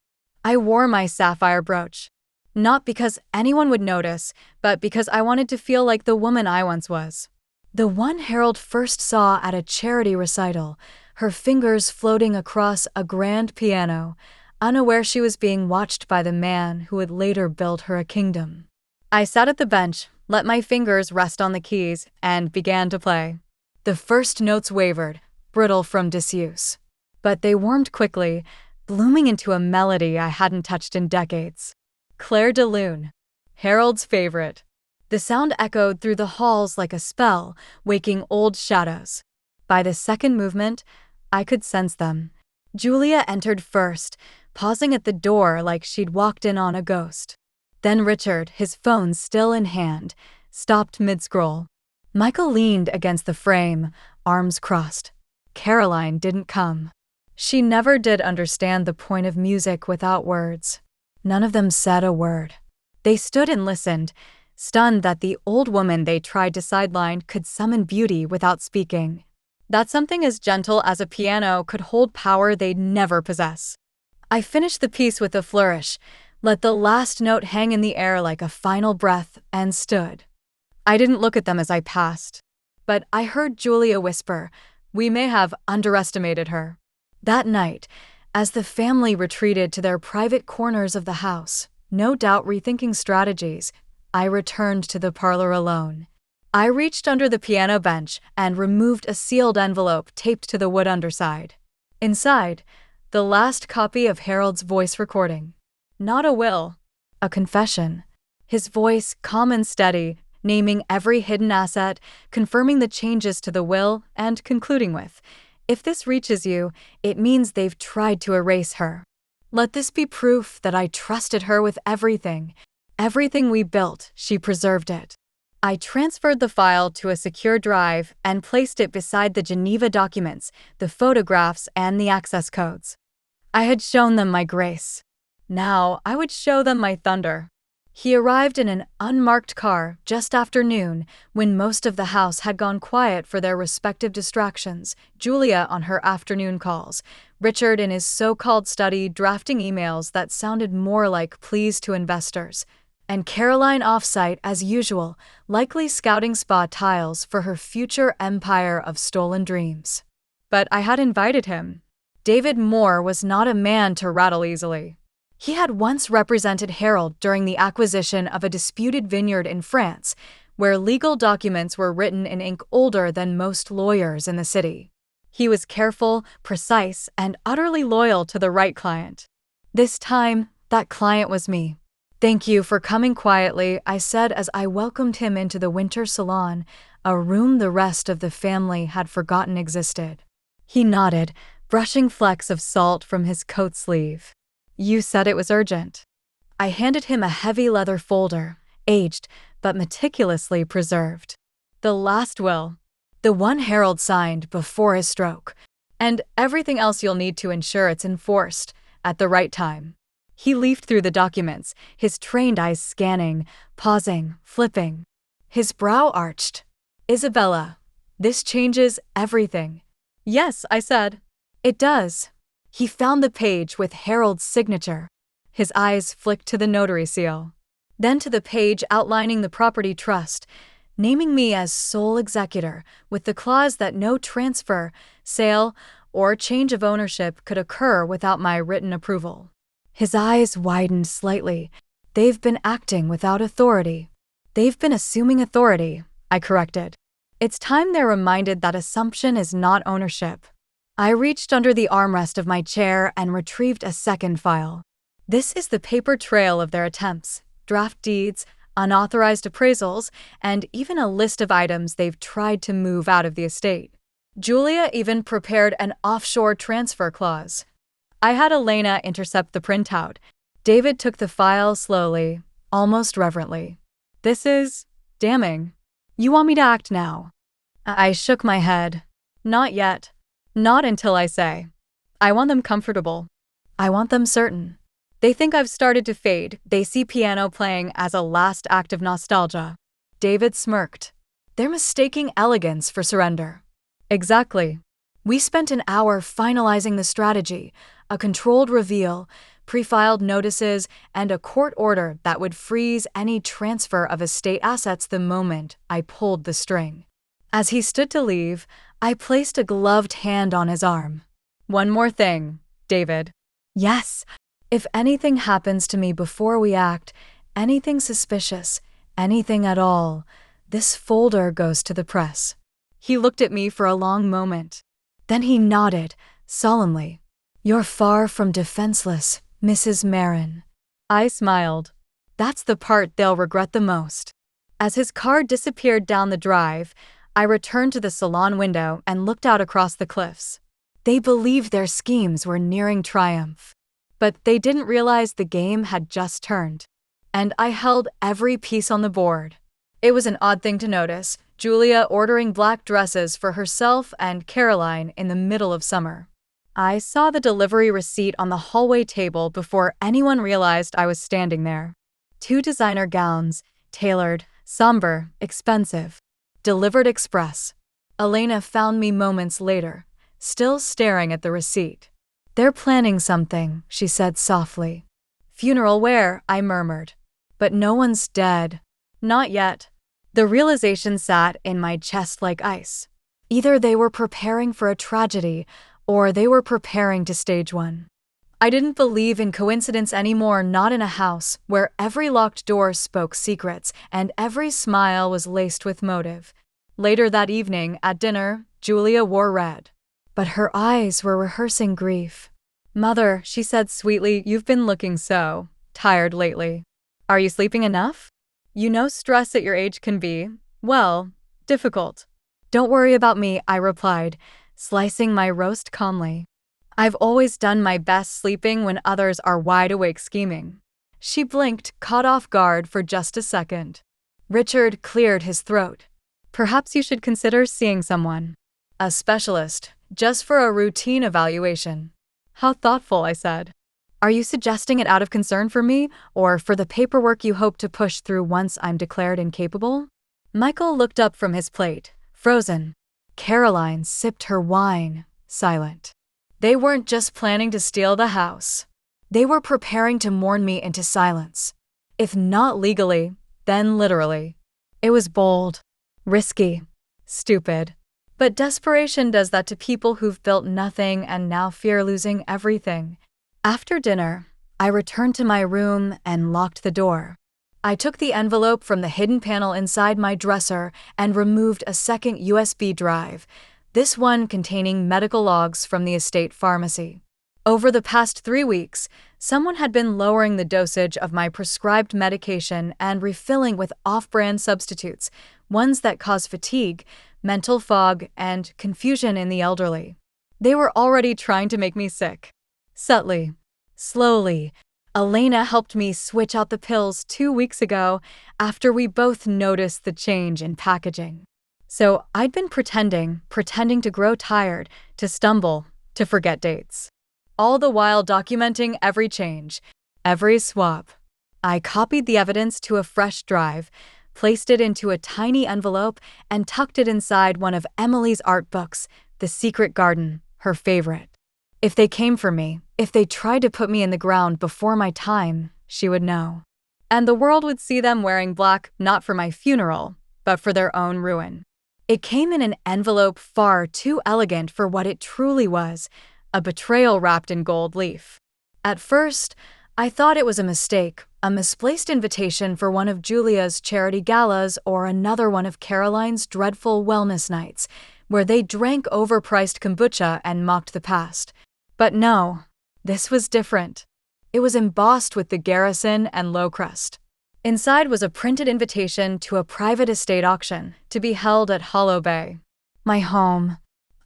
I wore my sapphire brooch. Not because anyone would notice, but because I wanted to feel like the woman I once was. The one Harold first saw at a charity recital, her fingers floating across a grand piano, unaware she was being watched by the man who would later build her a kingdom. I sat at the bench, let my fingers rest on the keys, and began to play. The first notes wavered, brittle from disuse. But they warmed quickly, blooming into a melody I hadn't touched in decades. Claire de Lune. Harold's favorite. The sound echoed through the halls like a spell, waking old shadows. By the second movement, I could sense them. Julia entered first, pausing at the door like she'd walked in on a ghost. Then Richard, his phone still in hand, stopped mid-scroll. Michael leaned against the frame, arms crossed. Caroline didn't come. She never did understand the point of music without words. None of them said a word. They stood and listened, stunned that the old woman they tried to sideline could summon beauty without speaking. That something as gentle as a piano could hold power they'd never possess. I finished the piece with a flourish, let the last note hang in the air like a final breath, and stood. I didn't look at them as I passed, but I heard Julia whisper, "We may have underestimated her." That night, as the family retreated to their private corners of the house, no doubt rethinking strategies, I returned to the parlor alone. I reached under the piano bench and removed a sealed envelope taped to the wood underside. Inside, the last copy of Harold's voice recording. Not a will, a confession. His voice, calm and steady, naming every hidden asset, confirming the changes to the will, and concluding with, "If this reaches you, it means they've tried to erase her. Let this be proof that I trusted her with everything. Everything we built, she preserved it." I transferred the file to a secure drive and placed it beside the Geneva documents, the photographs, and the access codes. I had shown them my grace. Now I would show them my thunder. He arrived in an unmarked car just after noon, when most of the house had gone quiet for their respective distractions, Julia on her afternoon calls, Richard in his so-called study drafting emails that sounded more like pleas to investors, and Caroline off-site as usual, likely scouting spa tiles for her future empire of stolen dreams. But I had invited him. David Moore was not a man to rattle easily. He had once represented Harold during the acquisition of a disputed vineyard in France, where legal documents were written in ink older than most lawyers in the city. He was careful, precise, and utterly loyal to the right client. This time, that client was me. "Thank you for coming quietly," I said as I welcomed him into the winter salon, a room the rest of the family had forgotten existed. He nodded, brushing flecks of salt from his coat sleeve. "You said it was urgent." I handed him a heavy leather folder, aged but meticulously preserved. "The last will. The one Harold signed before his stroke. And everything else you'll need to ensure it's enforced at the right time." He leafed through the documents, his trained eyes scanning, pausing, flipping. His brow arched. "Isabella, this changes everything." "Yes," I said. "It does." He found the page with Harold's signature. His eyes flicked to the notary seal. Then to the page outlining the property trust, naming me as sole executor, with the clause that no transfer, sale, or change of ownership could occur without my written approval. His eyes widened slightly. "They've been acting without authority." "They've been assuming authority," I corrected. "It's time they're reminded that assumption is not ownership." I reached under the armrest of my chair and retrieved a second file. This is the paper trail of their attempts, draft deeds, unauthorized appraisals, and even a list of items they've tried to move out of the estate. Julia even prepared an offshore transfer clause. I had Elena intercept the printout. David took the file slowly, almost reverently. "This is damning. You want me to act now?" I shook my head. "Not yet. Not until I say. I want them comfortable. I want them certain. They think I've started to fade. They see piano playing as a last act of nostalgia." David smirked. "They're mistaking elegance for surrender." "Exactly. We spent an hour finalizing the strategy, a controlled reveal, pre-filed notices, and a court order that would freeze any transfer of estate assets the moment I pulled the string." As he stood to leave, I placed a gloved hand on his arm. "One more thing, David." "Yes. If anything happens to me before we act, anything suspicious, anything at all, this folder goes to the press." He looked at me for a long moment. Then he nodded, solemnly. "You're far from defenseless, Mrs. Marin." I smiled. That's the part they'll regret the most. As his car disappeared down the drive, I returned to the salon window and looked out across the cliffs. They believed their schemes were nearing triumph. But they didn't realize the game had just turned. And I held every piece on the board. It was an odd thing to notice, Julia ordering black dresses for herself and Caroline in the middle of summer. I saw the delivery receipt on the hallway table before anyone realized I was standing there. 2 designer gowns, Tailored, somber, expensive. Delivered express. Elena found me moments later, still staring at the receipt. They're planning something, she said softly. Funeral wear, I murmured. But no one's dead. Not yet. The realization sat in my chest like ice. Either they were preparing for a tragedy, or they were preparing to stage one. I didn't believe in coincidence anymore, not in a house where every locked door spoke secrets and every smile was laced with motive. Later that evening, at dinner, Julia wore red. But her eyes were rehearsing grief. Mother, she said sweetly, you've been looking so tired lately. Are you sleeping enough? You know stress at your age can be, well, difficult. Don't worry about me, I replied, slicing my roast calmly. I've always done my best sleeping when others are wide awake scheming. She blinked, caught off guard for just a second. Richard cleared his throat. Perhaps you should consider seeing someone. A specialist, just for a routine evaluation. How thoughtful, I said. Are you suggesting it out of concern for me, or for the paperwork you hope to push through once I'm declared incapable? Michael looked up from his plate, frozen. Caroline sipped her wine, silent. They weren't just planning to steal the house. They were preparing to mourn me into silence. If not legally, then literally. It was bold, risky, stupid. But desperation does that to people who've built nothing and now fear losing everything. After dinner, I returned to my room and locked the door. I took the envelope from the hidden panel inside my dresser and removed a second USB drive, this one containing medical logs from the estate pharmacy. Over the past 3 weeks, someone had been lowering the dosage of my prescribed medication and refilling with off-brand substitutes, ones that cause fatigue, mental fog, and confusion in the elderly. They were already trying to make me sick. Subtly, slowly, Elena helped me switch out the pills 2 weeks ago after we both noticed the change in packaging. So I'd been pretending to grow tired, to stumble, to forget dates. All the while documenting every change, every swap. I copied the evidence to a fresh drive, placed it into a tiny envelope, and tucked it inside one of Emily's art books, The Secret Garden, her favorite. If they came for me, if they tried to put me in the ground before my time, she would know. And the world would see them wearing black not for my funeral, but for their own ruin. It came in an envelope far too elegant for what it truly was, a betrayal wrapped in gold leaf. At first, I thought it was a mistake, a misplaced invitation for one of Julia's charity galas or another one of Caroline's dreadful wellness nights, where they drank overpriced kombucha and mocked the past. But no, this was different. It was embossed with the garrison and low crust. Inside was a printed invitation to a private estate auction to be held at Hollow Bay. My home.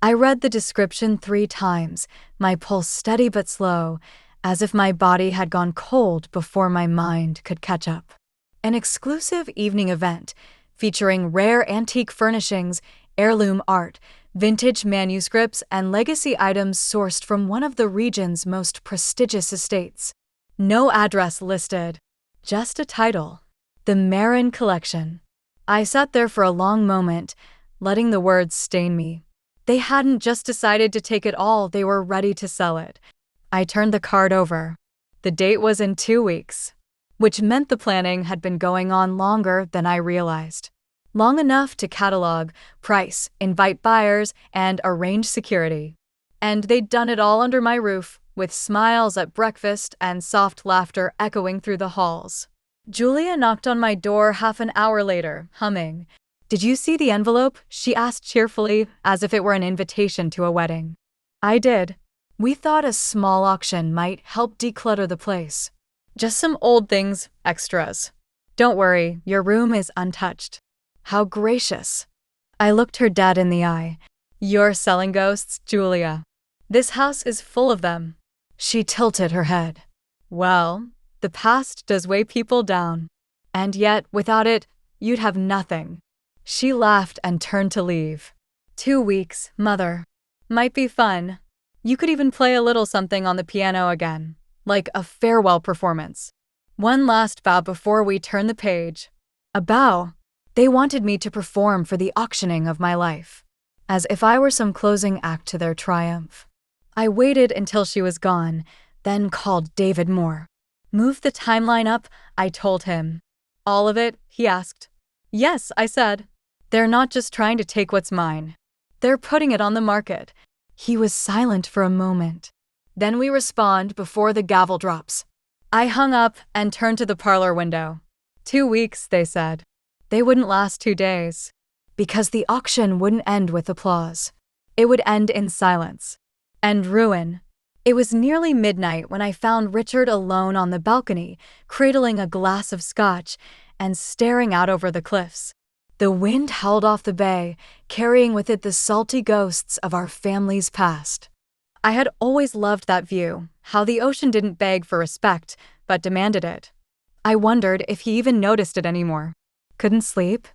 I read the description 3 times, my pulse steady but slow, as if my body had gone cold before my mind could catch up. An exclusive evening event featuring rare antique furnishings, heirloom art, vintage manuscripts, and legacy items sourced from one of the region's most prestigious estates. No address listed, just a title, The Marin Collection. I sat there for a long moment, letting the words stain me. They hadn't just decided to take it all, they were ready to sell it. I turned the card over. The date was in 2 weeks, which meant the planning had been going on longer than I realized. Long enough to catalog, price, invite buyers, and arrange security. And they'd done it all under my roof, with smiles at breakfast and soft laughter echoing through the halls. Julia knocked on my door half an hour later, humming. "Did you see the envelope?" she asked cheerfully, as if it were an invitation to a wedding. I did. We thought a small auction might help declutter the place. Just some old things, extras. Don't worry, your room is untouched. How gracious. I looked her dead in the eye. You're selling ghosts, Julia. This house is full of them. She tilted her head. Well, the past does weigh people down. And yet, without it, you'd have nothing. She laughed and turned to leave. 2 weeks, Mother. Might be fun. You could even play a little something on the piano again, like a farewell performance. One last bow before we turn the page. A bow. They wanted me to perform for the auctioning of my life, as if I were some closing act to their triumph. I waited until she was gone, then called David Moore. Move the timeline up, I told him. All of it? He asked. Yes, I said. They're not just trying to take what's mine. They're putting it on the market. He was silent for a moment. Then we respond before the gavel drops. I hung up and turned to the parlor window. 2 weeks, they said. They wouldn't last 2 days. Because the auction wouldn't end with applause. It would end in silence. And ruin. It was nearly midnight when I found Richard alone on the balcony, cradling a glass of scotch and staring out over the cliffs. The wind howled off the bay, carrying with it the salty ghosts of our family's past. I had always loved that view, how the ocean didn't beg for respect, but demanded it. I wondered if he even noticed it anymore. Couldn't sleep?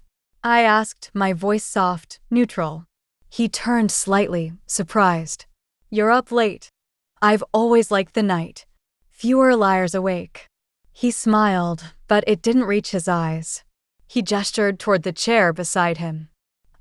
I asked, my voice soft, neutral. He turned slightly, surprised. You're up late. I've always liked the night. Fewer liars awake. He smiled, but it didn't reach his eyes. He gestured toward the chair beside him.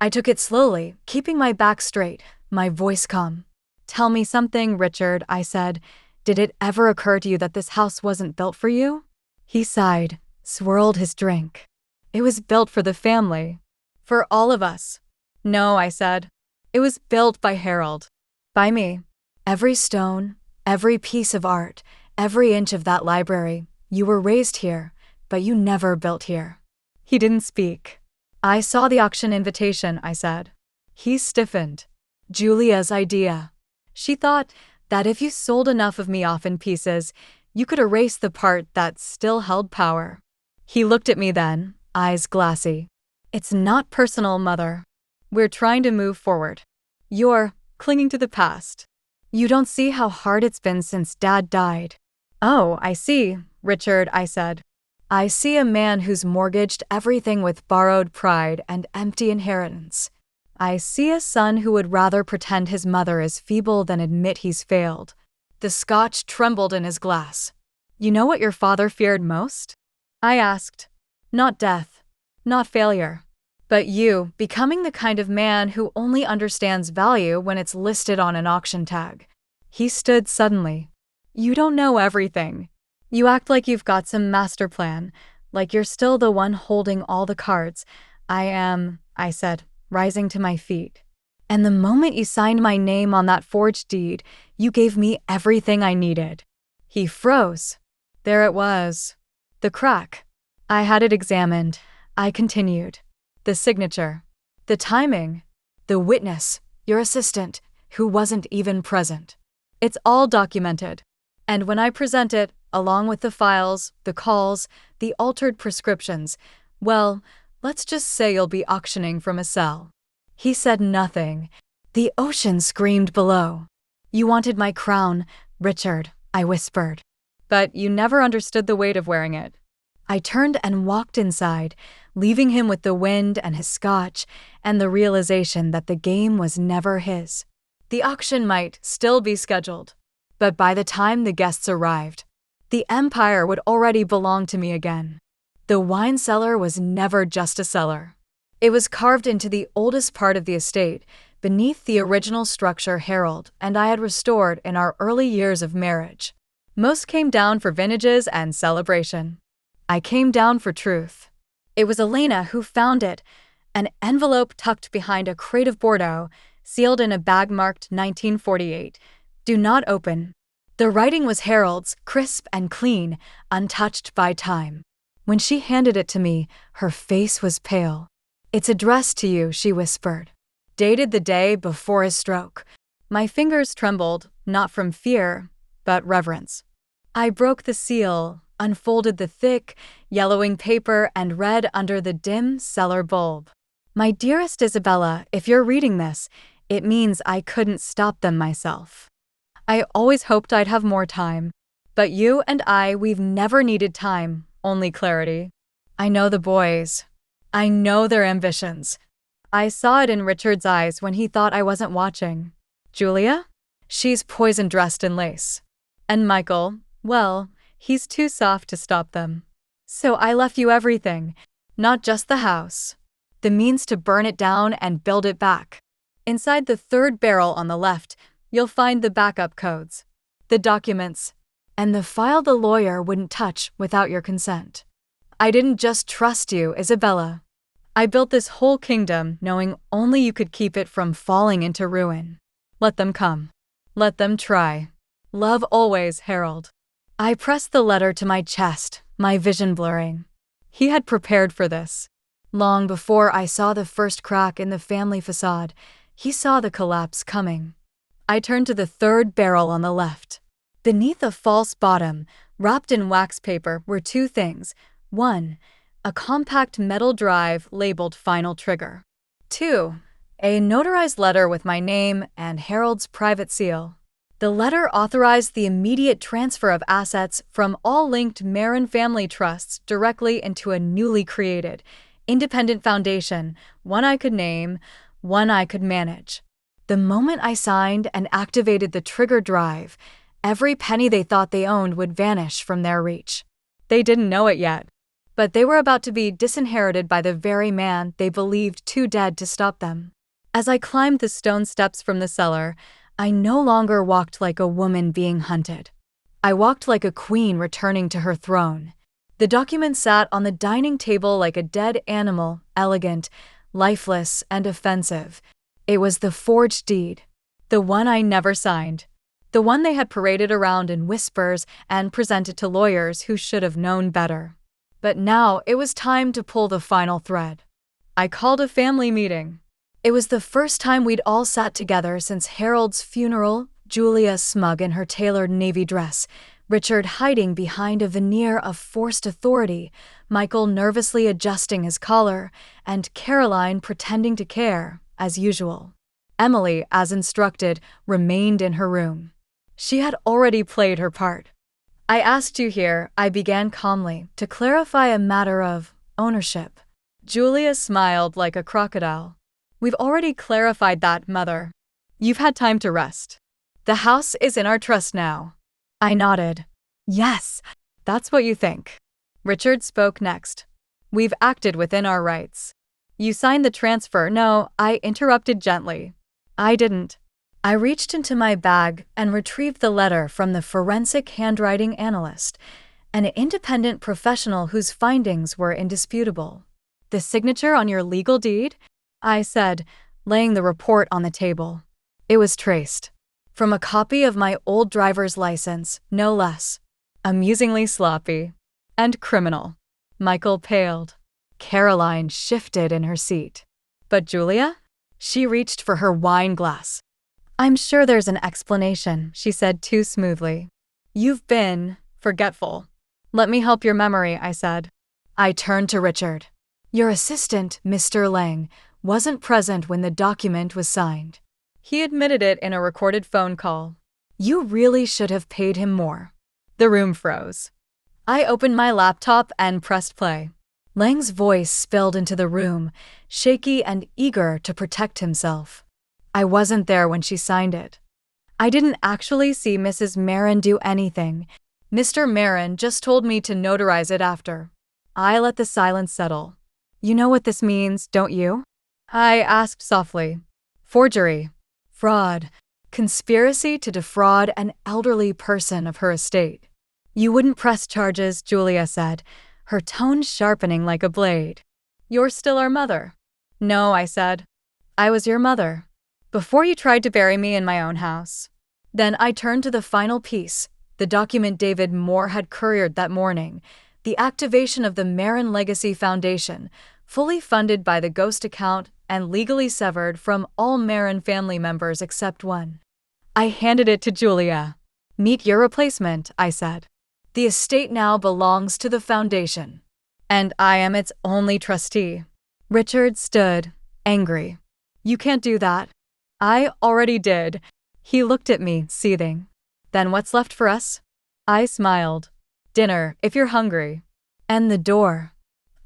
I took it slowly, keeping my back straight, my voice calm. Tell me something, Richard, I said. Did it ever occur to you that this house wasn't built for you? He sighed, swirled his drink. It was built for the family. For all of us. No, I said. It was built by Harold. By me. Every stone, every piece of art, every inch of that library. You were raised here, but you never built here. He didn't speak. I saw the auction invitation, I said. He stiffened. Julia's idea. She thought that if you sold enough of me off in pieces, you could erase the part that still held power. He looked at me then, eyes glassy. It's not personal, Mother. We're trying to move forward. You're clinging to the past. You don't see how hard it's been since Dad died. Oh, I see, Richard, I said. I see a man who's mortgaged everything with borrowed pride and empty inheritance. I see a son who would rather pretend his mother is feeble than admit he's failed. The scotch trembled in his glass. You know what your father feared most? I asked. Not death, not failure, but you becoming the kind of man who only understands value when it's listed on an auction tag. He stood suddenly. You don't know everything. You act like you've got some master plan, like you're still the one holding all the cards. I am, I said, rising to my feet. And the moment you signed my name on that forged deed, you gave me everything I needed. He froze. There it was. The crack. I had it examined. I continued. The signature. The timing. The witness, your assistant, who wasn't even present. It's all documented. And when I present it, along with the files, the calls, the altered prescriptions, well, let's just say you'll be auctioning from a cell. He said nothing. The ocean screamed below. You wanted my crown, Richard, I whispered. But you never understood the weight of wearing it. I turned and walked inside, leaving him with the wind and his scotch and the realization that the game was never his. The auction might still be scheduled, but by the time the guests arrived, the empire would already belong to me again. The wine cellar was never just a cellar. It was carved into the oldest part of the estate, beneath the original structure Harold and I had restored in our early years of marriage. Most came down for vintages and celebration. I came down for truth. It was Elena who found it, an envelope tucked behind a crate of Bordeaux, sealed in a bag marked 1948. Do not open. The writing was Harold's, crisp and clean, untouched by time. When she handed it to me, her face was pale. It's addressed to you, she whispered. Dated the day before his stroke. My fingers trembled, not from fear, but reverence. I broke the seal, unfolded the thick, yellowing paper, and read under the dim cellar bulb. My dearest Isabella, if you're reading this, it means I couldn't stop them myself. I always hoped I'd have more time. But you and we've never needed time, only clarity. I know the boys. I know their ambitions. I saw it in Richard's eyes when he thought I wasn't watching. Julia? She's poison dressed in lace. And Michael, well, he's too soft to stop them. So I left you everything. Not just the house. The means to burn it down and build it back. Inside the third barrel on the left, you'll find the backup codes, the documents, and the file the lawyer wouldn't touch without your consent. I didn't just trust you, Isabella. I built this whole kingdom knowing only you could keep it from falling into ruin. Let them come. Let them try. Love always, Harold. I pressed the letter to my chest, my vision blurring. He had prepared for this. Long before I saw the first crack in the family facade, he saw the collapse coming. I turned to the third barrel on the left. Beneath a false bottom, wrapped in wax paper, were two things. 1. A compact metal drive labeled Final Trigger. 2. A notarized letter with my name and Harold's private seal. The letter authorized the immediate transfer of assets from all linked Marin family trusts directly into a newly created, independent foundation, one I could name, one I could manage. The moment I signed and activated the trigger drive, every penny they thought they owned would vanish from their reach. They didn't know it yet, but they were about to be disinherited by the very man they believed too dead to stop them. As I climbed the stone steps from the cellar, I no longer walked like a woman being hunted. I walked like a queen returning to her throne. The document sat on the dining table like a dead animal, elegant, lifeless, and offensive. It was the forged deed, the one I never signed, the one they had paraded around in whispers and presented to lawyers who should have known better. But now it was time to pull the final thread. I called a family meeting. It was the first time we'd all sat together since Harold's funeral, Julia smug in her tailored navy dress, Richard hiding behind a veneer of forced authority, Michael nervously adjusting his collar, and Caroline pretending to care, as usual. Emily, as instructed, remained in her room. She had already played her part. I asked you here, I began calmly, to clarify a matter of ownership. Julia smiled like a crocodile. We've already clarified that, Mother. You've had time to rest. The house is in our trust now. I nodded. Yes, that's what you think. Richard spoke next. We've acted within our rights. You signed the transfer. No, I interrupted gently. I didn't. I reached into my bag and retrieved the letter from the forensic handwriting analyst, an independent professional whose findings were indisputable. The signature on your legal deed? I said, laying the report on the table. It was traced. From a copy of my old driver's license, no less. Amusingly sloppy. And criminal. Michael paled. Caroline shifted in her seat. But Julia? She reached for her wine glass. I'm sure there's an explanation, she said too smoothly. You've been forgetful. Let me help your memory, I said. I turned to Richard. Your assistant, Mr. Lang, wasn't present when the document was signed. He admitted it in a recorded phone call. You really should have paid him more. The room froze. I opened my laptop and pressed play. Lang's voice spilled into the room, shaky and eager to protect himself. I wasn't there when she signed it. I didn't actually see Mrs. Marin do anything. Mr. Marin just told me to notarize it after. I let the silence settle. You know what this means, don't you? I asked softly. Forgery. Fraud. Conspiracy to defraud an elderly person of her estate. You wouldn't press charges, Julia said, her tone sharpening like a blade. You're still our mother. No, I said. I was your mother. Before you tried to bury me in my own house. Then I turned to the final piece, the document David Moore had couriered that morning, the activation of the Marin Legacy Foundation, fully funded by the ghost account and legally severed from all Marin family members except one. I handed it to Julia. Meet your replacement, I said. The estate now belongs to the foundation, and I am its only trustee. Richard stood, angry. You can't do that. I already did. He looked at me, seething. Then what's left for us? I smiled. Dinner, if you're hungry. And the door.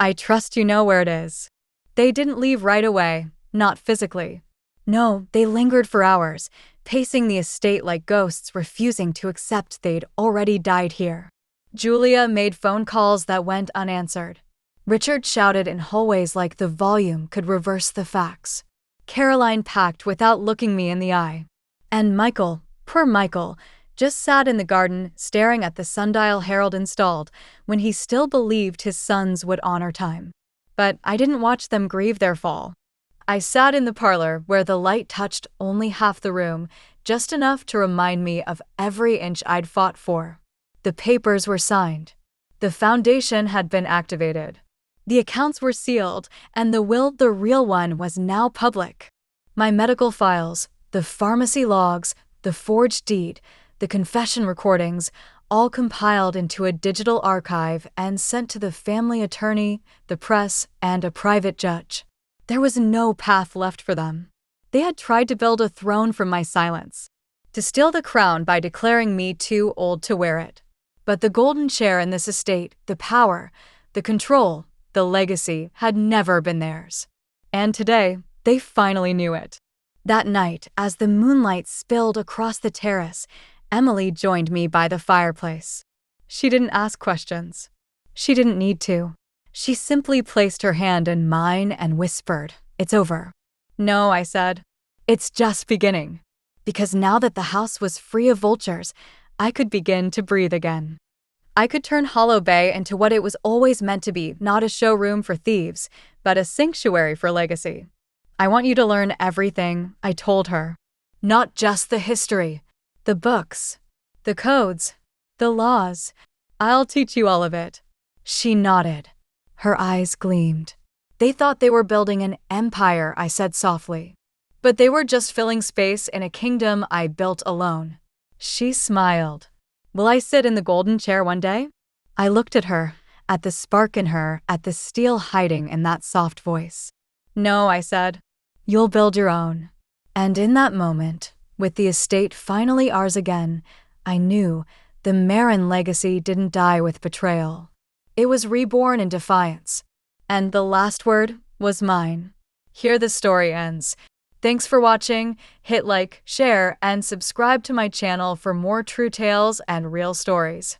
I trust you know where it is. They didn't leave right away, not physically. No, they lingered for hours, pacing the estate like ghosts, refusing to accept they'd already died here. Julia made phone calls that went unanswered. Richard shouted in hallways like the volume could reverse the facts. Caroline packed without looking me in the eye. And Michael, poor Michael, just sat in the garden staring at the sundial Harold installed when he still believed his sons would honor time. But I didn't watch them grieve their fall. I sat in the parlor where the light touched only half the room, just enough to remind me of every inch I'd fought for. The papers were signed. The foundation had been activated. The accounts were sealed, and the will, the real one, was now public. My medical files, the pharmacy logs, the forged deed, the confession recordings, all compiled into a digital archive and sent to the family attorney, the press, and a private judge. There was no path left for them. They had tried to build a throne from my silence, to steal the crown by declaring me too old to wear it. But the golden chair in this estate, the power, the control, the legacy, had never been theirs. And today, they finally knew it. That night, as the moonlight spilled across the terrace, Emily joined me by the fireplace. She didn't ask questions. She didn't need to. She simply placed her hand in mine and whispered, "It's over." "No," I said. "It's just beginning." Because now that the house was free of vultures, I could begin to breathe again. I could turn Hollow Bay into what it was always meant to be, not a showroom for thieves, but a sanctuary for legacy. "I want you to learn everything," I told her. "Not just the history. The books, the codes, the laws. I'll teach you all of it." She nodded. Her eyes gleamed. "They thought they were building an empire," I said softly. "But they were just filling space in a kingdom I built alone." She smiled. "Will I sit in the golden chair one day?" I looked at her, at the spark in her, at the steel hiding in that soft voice. "No," I said. "You'll build your own." And in that moment, with the estate finally ours again, I knew the Marin legacy didn't die with betrayal. It was reborn in defiance. And the last word was mine. Here the story ends. Thanks for watching. Hit like, share, and subscribe to my channel for more true tales and real stories.